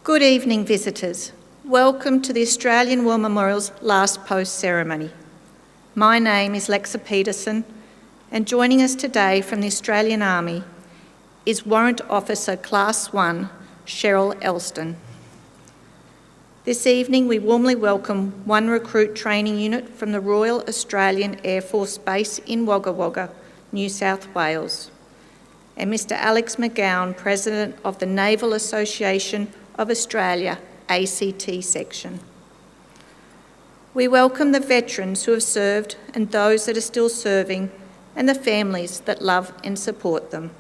Good evening, visitors. Welcome to the Australian War Memorial's last post ceremony. My name is Lexa Peterson, and joining us today from the Australian Army is Warrant Officer Class 1, Cheryl Elston. This evening we warmly welcome one recruit training unit from the Royal Australian Air Force Base in Wagga Wagga, New South Wales, and Mr Alex McGowan, President of the Naval Association of Australia, ACT section. We welcome the veterans who have served and those that are still serving and the families that love and support them.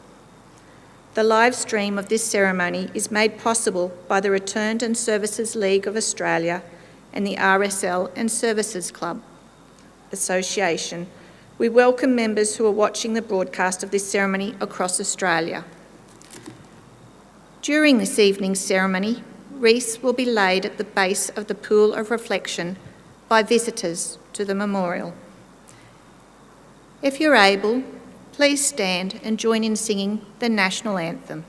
The live stream of this ceremony is made possible by the Returned and Services League of Australia and the RSL and Services Club Association. We welcome members who are watching the broadcast of this ceremony across Australia. During this evening's ceremony, wreaths will be laid at the base of the Pool of Reflection by visitors to the memorial. If you're able, please stand and join in singing the National Anthem.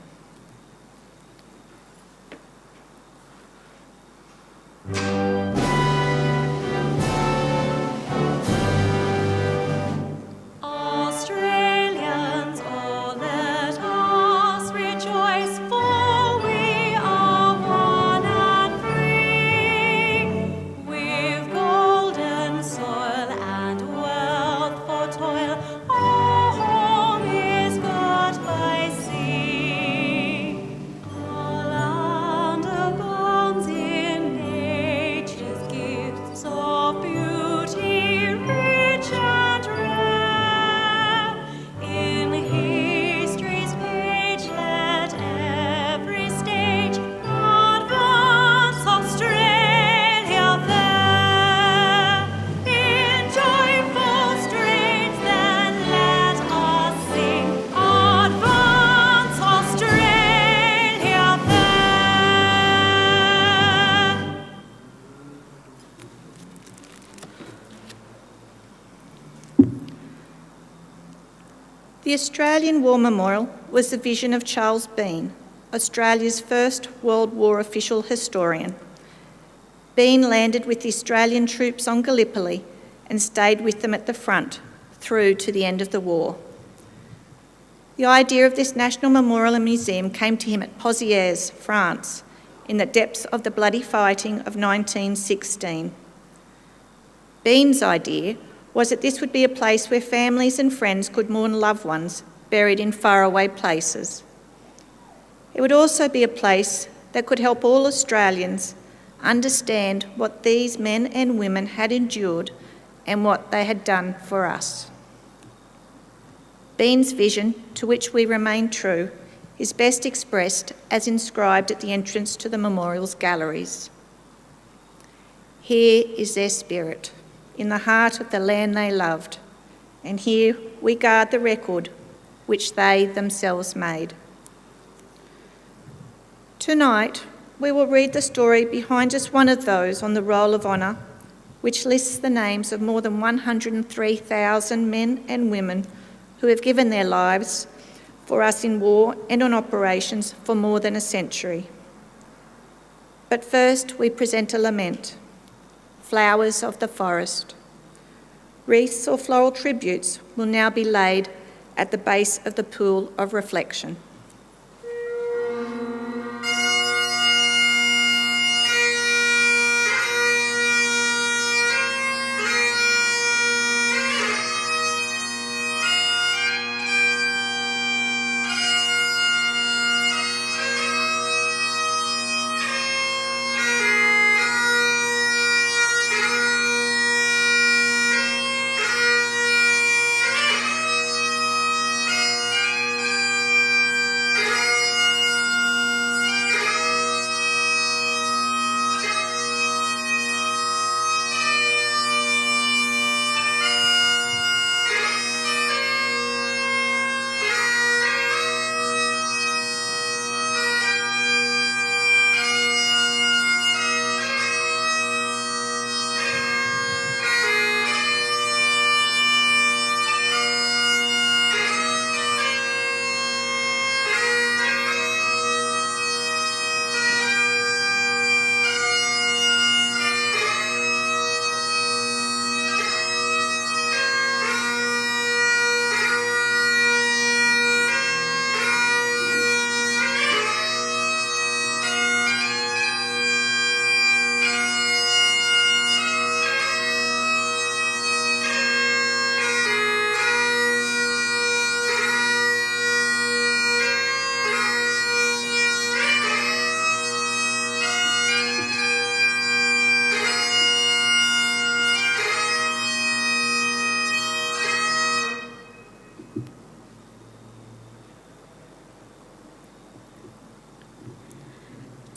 The Australian War Memorial was the vision of Charles Bean, Australia's first World War official historian. Bean landed with the Australian troops on Gallipoli and stayed with them at the front through to the end of the war. The idea of this National Memorial and Museum came to him at Pozières, France, in the depths of the bloody fighting of 1916. Bean's idea was that this would be a place where families and friends could mourn loved ones buried in faraway places. It would also be a place that could help all Australians understand what these men and women had endured and what they had done for us. Bean's vision, to which we remain true, is best expressed as inscribed at the entrance to the memorial's galleries. Here is their spirit, in the heart of the land they loved, and here we guard the record which they themselves made. Tonight, we will read the story behind just one of those on the Roll of Honour, which lists the names of more than 103,000 men and women who have given their lives for us in war and on operations for more than a century. But first, we present a lament. Flowers of the forest. Wreaths or floral tributes will now be laid at the base of the Pool of Reflection.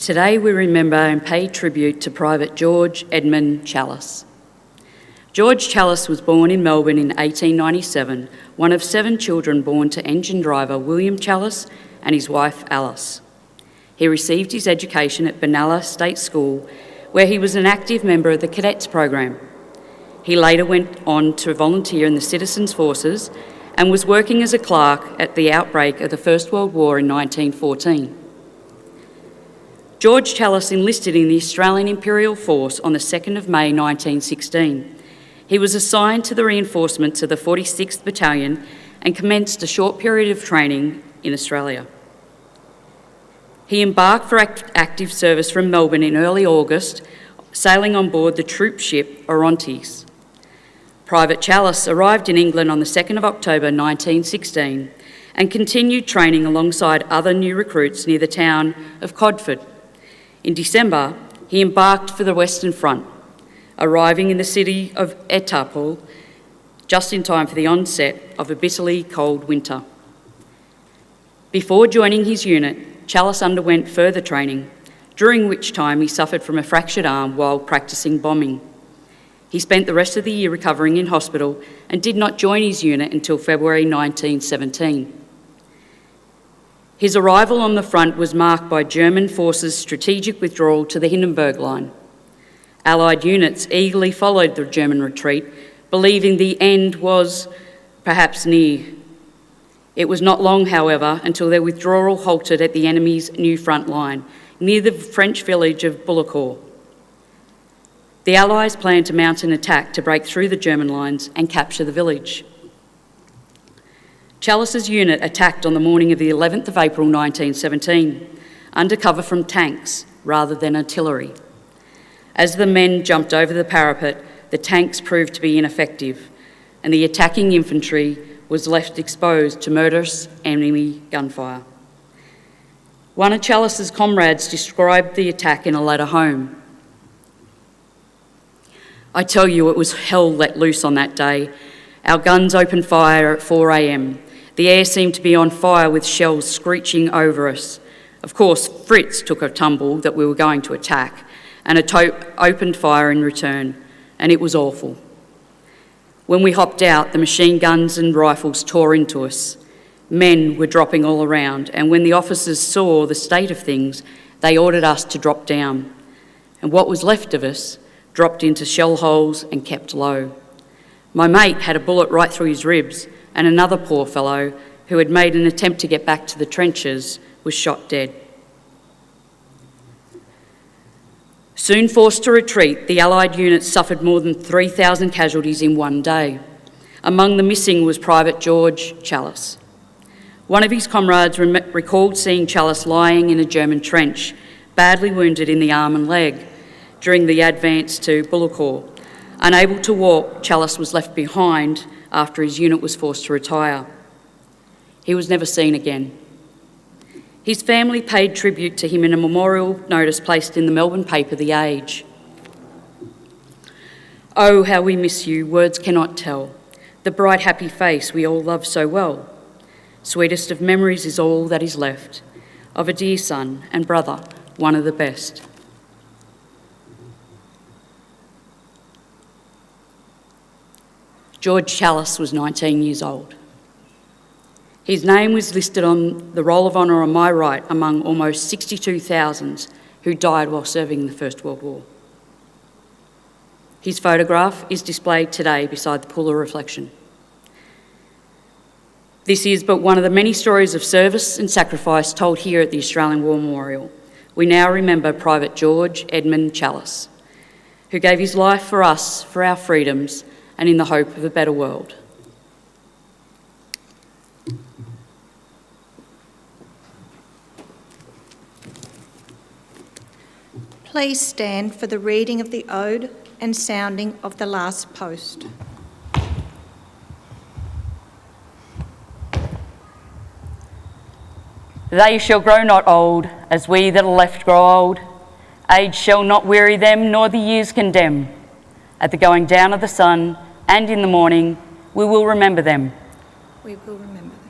Today we remember and pay tribute to Private George Edmund Challis. George Challis was born in Melbourne in 1897, one of 7 children born to engine driver William Challis and his wife Alice. He received his education at Benalla State School, where he was an active member of the Cadets program. He later went on to volunteer in the Citizens Forces and was working as a clerk at the outbreak of the First World War in 1914. George Challis enlisted in the Australian Imperial Force on the 2nd of May 1916. He was assigned to the reinforcements of the 46th Battalion and commenced a short period of training in Australia. He embarked for active service from Melbourne in early August, sailing on board the troop ship Orontes. Private Challis arrived in England on the 2nd of October 1916 and continued training alongside other new recruits near the town of Codford. In December, he embarked for the Western Front, arriving in the city of Etaples just in time for the onset of a bitterly cold winter. Before joining his unit, Challis underwent further training, during which time he suffered from a fractured arm while practising bombing. He spent the rest of the year recovering in hospital and did not join his unit until February 1917. His arrival on the front was marked by German forces' strategic withdrawal to the Hindenburg Line. Allied units eagerly followed the German retreat, believing the end was perhaps near. It was not long, however, until their withdrawal halted at the enemy's new front line, near the French village of Bullecourt. The Allies planned to mount an attack to break through the German lines and capture the village. Challis's unit attacked on the morning of the 11th of April 1917, under cover from tanks rather than artillery. As the men jumped over the parapet, the tanks proved to be ineffective, and the attacking infantry was left exposed to murderous enemy gunfire. One of Challis's comrades described the attack in a letter home. "I tell you, it was hell let loose on that day. Our guns opened fire at 4 a.m. The air seemed to be on fire with shells screeching over us. Of course, Fritz took a tumble that we were going to attack, and opened fire in return, and it was awful. When we hopped out, the machine guns and rifles tore into us. Men were dropping all around, and when the officers saw the state of things, they ordered us to drop down. And what was left of us dropped into shell holes and kept low. My mate had a bullet right through his ribs, and another poor fellow, who had made an attempt to get back to the trenches, was shot dead." Soon forced to retreat, the Allied units suffered more than 3,000 casualties in one day. Among the missing was Private George Challis. One of his comrades recalled seeing Challis lying in a German trench, badly wounded in the arm and leg, during the advance to Bullecourt. Unable to walk, Challis was left behind after his unit was forced to retire. He was never seen again. His family paid tribute to him in a memorial notice placed in the Melbourne paper The Age. "Oh, how we miss you, words cannot tell. The bright, happy face we all love so well. Sweetest of memories is all that is left of a dear son and brother, one of the best." George Challis was 19 years old. His name was listed on the Roll of Honour on my right among almost 62,000 who died while serving in the First World War. His photograph is displayed today beside the pool of reflection. This is but one of the many stories of service and sacrifice told here at the Australian War Memorial. We now remember Private George Edmund Challis, who gave his life for us, for our freedoms, and in the hope of a better world. Please stand for the reading of the ode and sounding of the last post. They shall grow not old, as we that are left grow old. Age shall not weary them, nor the years condemn. At the going down of the sun, and in the morning, we will remember them. We will remember them.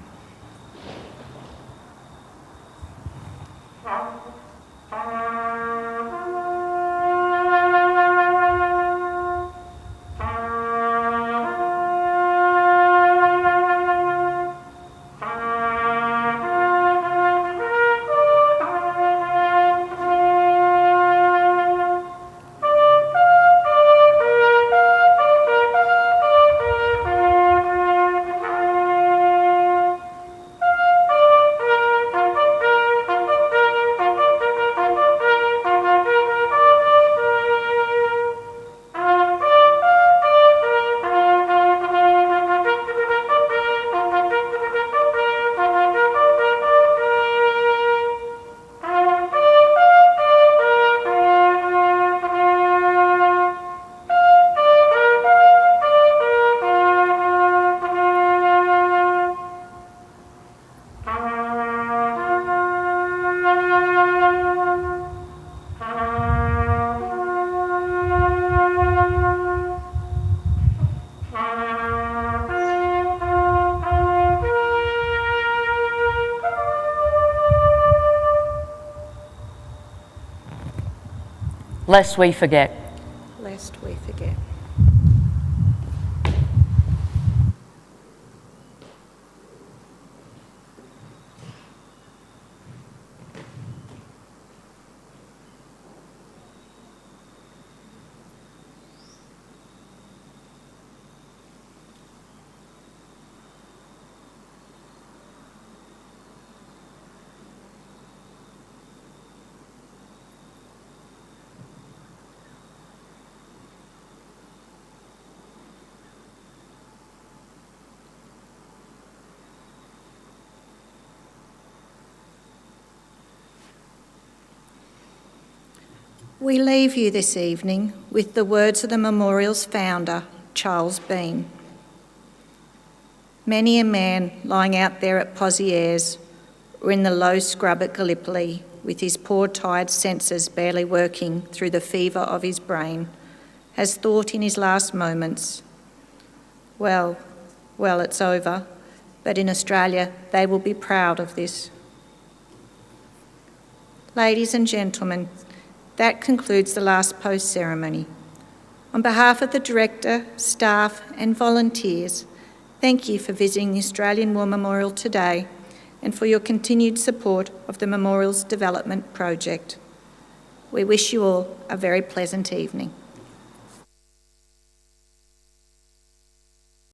lest we forget. Lest we forget. We leave you this evening with the words of the memorial's founder, Charles Bean. Many a man lying out there at Pozieres or in the low scrub at Gallipoli with his poor tired senses barely working through the fever of his brain has thought in his last moments, well, it's over, but in Australia they will be proud of this. Ladies and gentlemen, that concludes the last post ceremony. On behalf of the Director, staff and volunteers, thank you for visiting the Australian War Memorial today and for your continued support of the Memorial's development project. We wish you all a very pleasant evening.